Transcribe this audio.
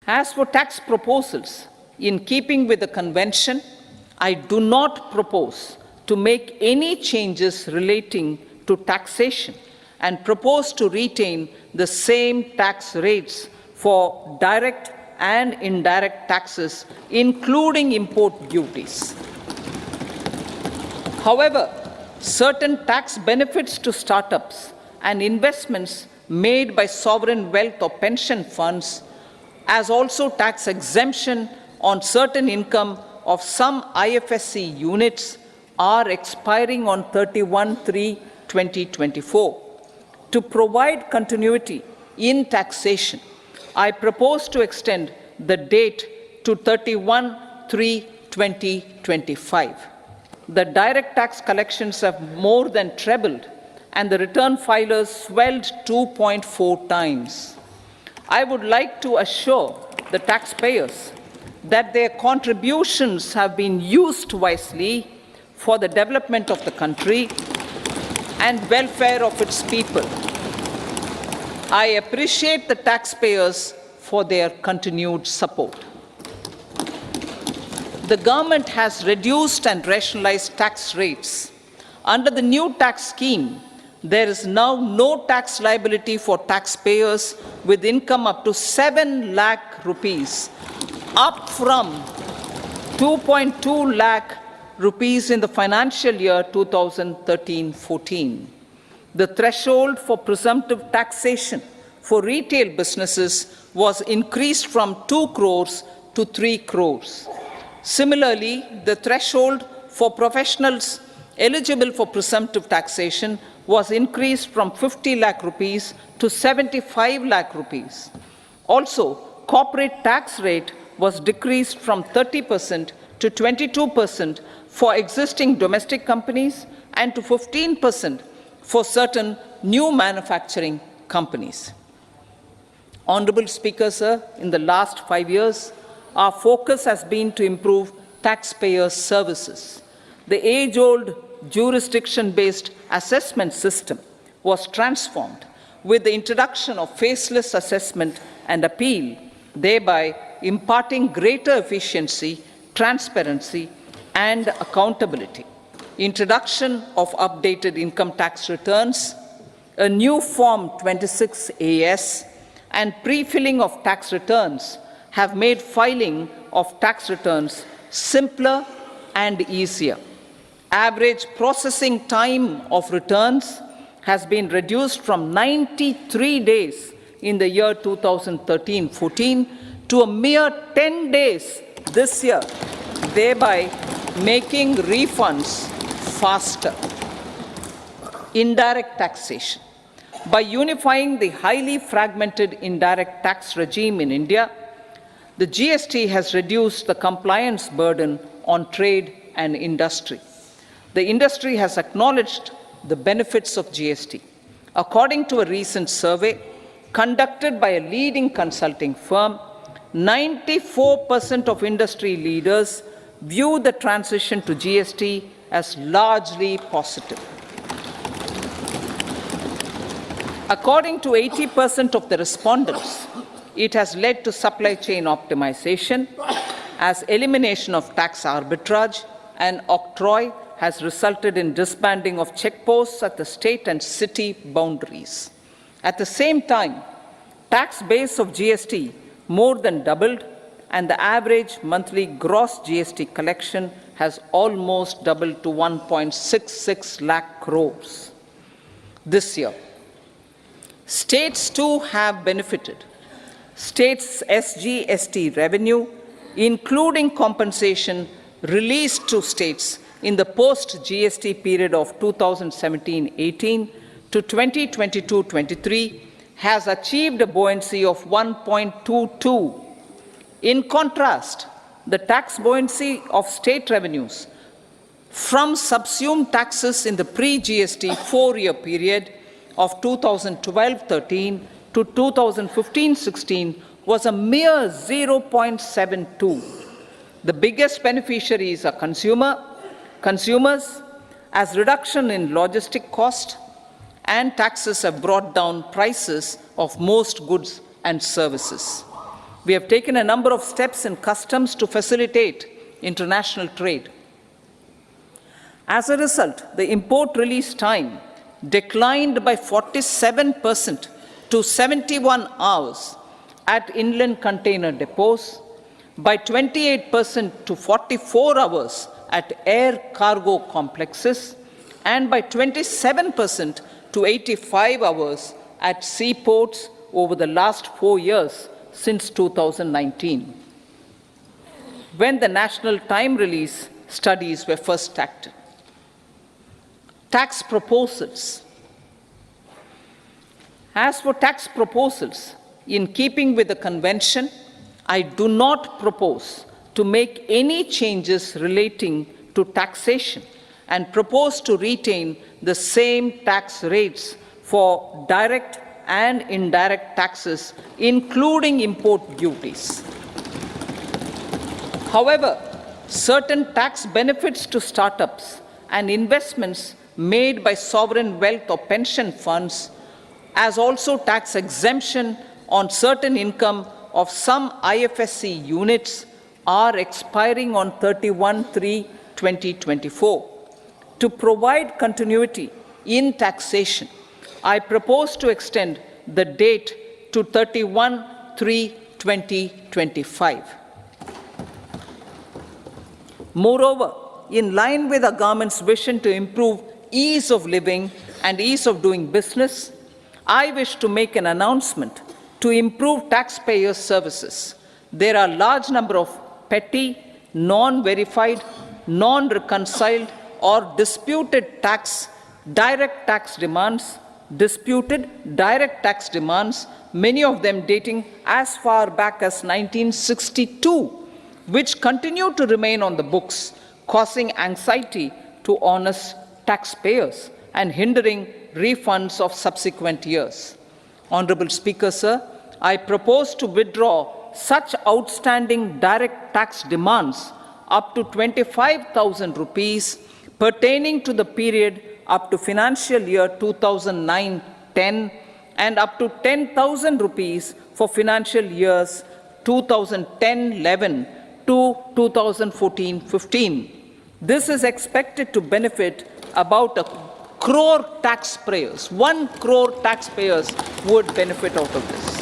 As for tax proposals, in keeping with the convention, I do not propose to make any changes relating to taxation and propose to retain the same tax rates for direct and indirect taxes, including import duties. However, certain tax benefits to startups and investments made by sovereign wealth or pension funds, as also tax exemption on certain income of some IFSC units, are expiring on 31/3/2024. To provide continuity in taxation, I propose to extend the date to 31/3/2025. The direct tax collections have more than trebled, and the return filers swelled 2.4 times. I would like to assure the taxpayers that their contributions have been used wisely for the development of the country and welfare of its people. I appreciate the taxpayers for their continued support. The government has reduced and rationalized tax rates. Under the new tax scheme, there is now no tax liability for taxpayers with income up to 7 lakh rupees, up from 2.2 lakh rupees in the financial year 2013-14. The threshold for presumptive taxation for retail businesses was increased from 2 crores to 3 crores. Similarly, the threshold for professionals eligible for presumptive taxation was increased from 50 lakh rupees to 75 lakh rupees. Also, corporate tax rate was decreased from 30% to 22% for existing domestic companies and to 15% for certain new manufacturing companies. Honorable Speaker, sir, in the last 5 years, our focus has been to improve taxpayer services. The age-old jurisdiction-based assessment system was transformed with the introduction of faceless assessment and appeal, thereby imparting greater efficiency, transparency, and accountability. Introduction of updated income tax returns, a new Form 26AS, and pre-filling of tax returns have made filing of tax returns simpler and easier. Average processing time of returns has been reduced from 93 days in the year 2013-14 to a mere 10 days this year, thereby making refunds faster. Indirect taxation. By unifying the highly fragmented indirect tax regime in India, the GST has reduced the compliance burden on trade and industry. The industry has acknowledged the benefits of GST. According to a recent survey conducted by a leading consulting firm, 94% of industry leaders view the transition to GST as largely positive. According to 80% of the respondents, it has led to supply chain optimization, as elimination of tax arbitrage and octroi has resulted in disbanding of checkposts at the state and city boundaries. At the same time, tax base of GST more than doubled, and the average monthly gross GST collection has almost doubled to 1.66 lakh crores this year. States too have benefited. States' SGST revenue, including compensation released to states in the post-GST period of 2017-18 to 2022-23, has achieved a buoyancy of 1.22. In contrast, the tax buoyancy of state revenues from subsumed taxes in the pre-GST 4-year period of 2012-13 to 2015-16 was a mere 0.72. The biggest beneficiaries are consumers, as reduction in logistic cost and taxes have brought down prices of most goods and services. We have taken a number of steps in customs to facilitate international trade. As a result, the import release time declined by 47% to 71 hours at inland container depots, by 28% to 44 hours at air cargo complexes, and by 27% to 85 hours at seaports over the last 4 years since 2019, when the national time release studies were first started. Tax proposals. As for tax proposals, in keeping with the convention, I do not propose to make any changes relating to taxation and propose to retain the same tax rates for direct and indirect taxes, including import duties. However, certain tax benefits to startups and investments made by sovereign wealth or pension funds, as also tax exemption on certain income of some IFSC units, are expiring on 31/3/2024. To provide continuity in taxation, I propose to extend the date to 31/3/2025. Moreover, in line with our government's vision to improve ease of living and ease of doing business, I wish to make an announcement to improve taxpayers' services. There are a large number of petty, non-verified, non-reconciled, or disputed direct tax demands, many of them dating as far back as 1962, which continue to remain on the books, causing anxiety to honest taxpayers and hindering refunds of subsequent years. Honorable Speaker, sir, I propose to withdraw such outstanding direct tax demands up to 25,000 rupees pertaining to the period up to financial year 2009-10 and up to 10,000 rupees for financial years 2010-11 to 2014-15. This is expected to benefit about 1 crore taxpayers. 1 crore taxpayers would benefit out of this.